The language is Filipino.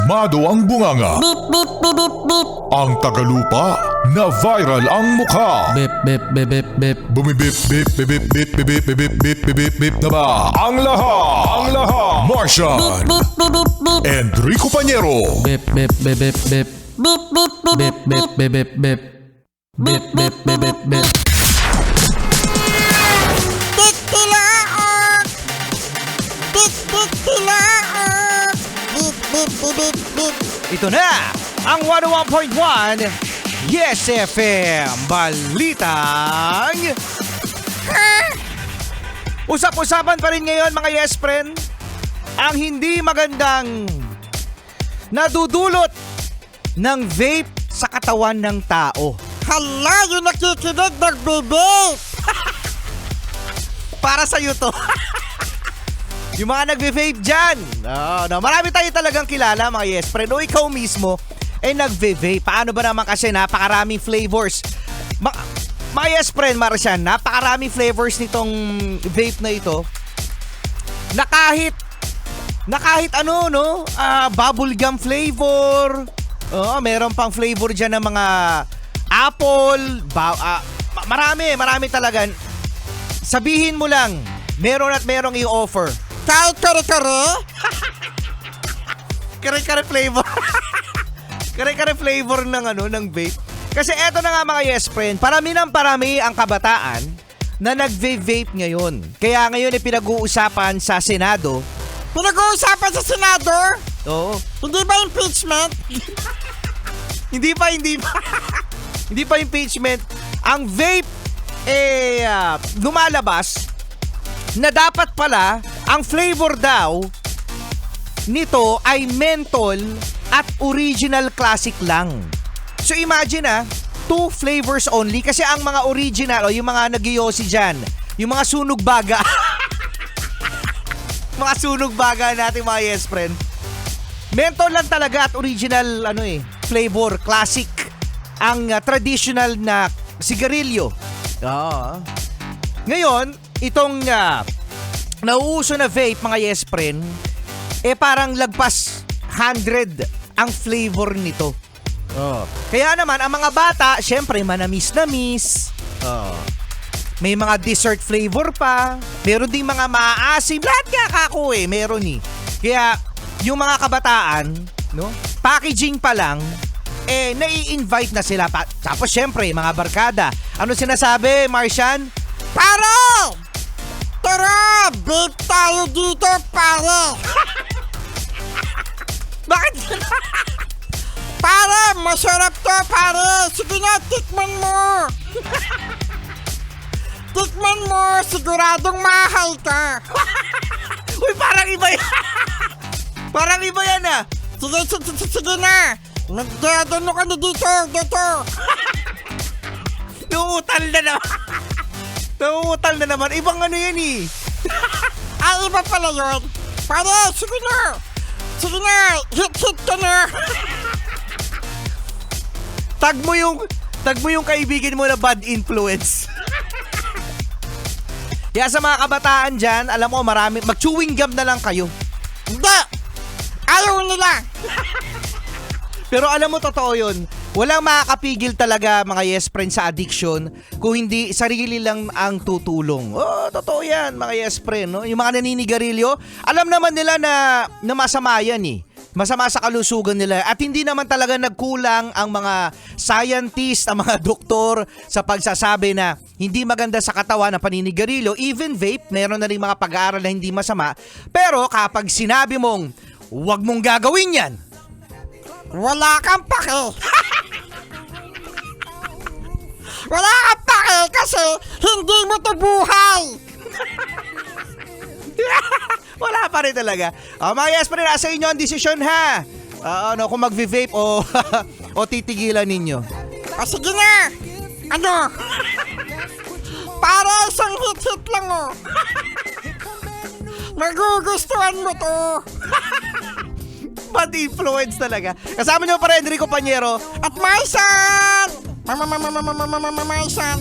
kalmado ang bunganga. Beep, beep, beep, beep, beep. Ang tagalupa na viral ang mukha. Bip, bip, bip, bip, bip. Bumibip, bip, bip, bip, bip, bip, bip, bip, bip, bip, bip na ba? Ang lahat, Martian, Beep, beep, beep, beep. Enrico Pañero, Bip, bip, bip, bip, bip. Beep, beep, beep, Bip, bip, bip, bip, bip. Bip, bip, bip, bip, bip. Tik tilaok! Tik tik tilaok! Beep, beep, beep, beep, beep. Ito na ang 101.1 Yes FM Balitang Usap-usapan pa rin ngayon mga Yes Friend ang hindi magandang nadudulot ng vape sa katawan ng tao. Hala, yung nakikinig nagbe-vape! Para sa'yo to. Yung mga nagve-vape dyan. Marami tayo talagang kilala mga Yes Friend. O ikaw mismo ay nagve-vape. Paano ba naman kasi napakaraming flavors. Mga Yes Friend, Marcian, napakaraming flavors nitong vape na ito. Na kahit ano, no? Bubblegum flavor. Meron pang flavor dyan ng mga apple. Marami talaga. Sabihin mo lang, meron at merong i-offer. Kahit kare-kare? Kare-kare flavor. Kare-kare flavor ng vape. Kasi eto na nga mga Yes Friend, parami ang kabataan na nagve-vape ngayon. Kaya ngayon ay pinag-uusapan sa Senado. Pinag-uusapan sa Senado? Oo. Hindi ba impeachment? Hindi pa. Hindi pa impeachment. Ang vape lumalabas na dapat pala ang flavor daw nito ay menthol at original classic lang. So imagine 2 flavors only kasi ang mga original o yung mga nagyoyosi dyan, yung mga sunog baga. Mga sunog baga natin mga Yes Friend. Menthol lang talaga at original flavor, classic. Ang traditional na sigarilyo. Ngayon, itong nauuso na vape mga Yes Friend, parang lagpas 100 ang flavor nito. Kaya naman, ang mga bata, syempre manamis-namis. May mga dessert flavor pa. Meron ding mga maaasim. Lahat nga kako meron eh. Kaya, yung mga kabataan, no, packaging pa lang, nai-invite na sila. Tapos syempre, mga barkada. Ano sinasabi, Marcian? Pare! Tara! Vape tayo dito, pare! Bakit? Pare! Masarap to, pare! Sige na, tikman mo! Tikman mo! Siguradong mahal ka! Uy, parang iba yan. Parang iba yan Sige na! Nagdadano ka na dito! Nauutal na naman. Nauutal na naman. Ibang yan eh. Ay, iba pala yun! Pare! Sige na! Sige na! Hit ka na! Tag mo yung kaibigan mo na bad influence. Kaya sa mga kabataan dyan, alam mo, mag-chewing gum na lang kayo. Hindi! Ayaw nila! Pero alam mo, totoo yun. Walang makakapigil talaga mga Yes Friend sa addiction kung hindi sarili lang ang tutulong. Totoo yan mga Yes Friend. No? Yung mga naninigarilyo, alam naman nila na masama yan eh. Masama sa kalusugan nila at hindi naman talaga nagkulang ang mga scientist, ang mga doktor sa pagsasabi na hindi maganda sa katawan ang paninigarilyo. Even vape, meron na rin mga pag-aaral na hindi masama. Pero kapag sinabi mong huwag mong gagawin yan, wala kang pake! Wala kang pake kasi hindi mo to buhay! wala pa rin talaga. Mga Yes Friend, nasa inyo ang desisyon ha. Kung mag-vape o titigilan ninyo. Sige na! Ano? Para isang hit lang Nagugustuhan mo to. Bad influence talaga. Kasama nyo pa rin Enrico Pañero at Marcian! Marcian!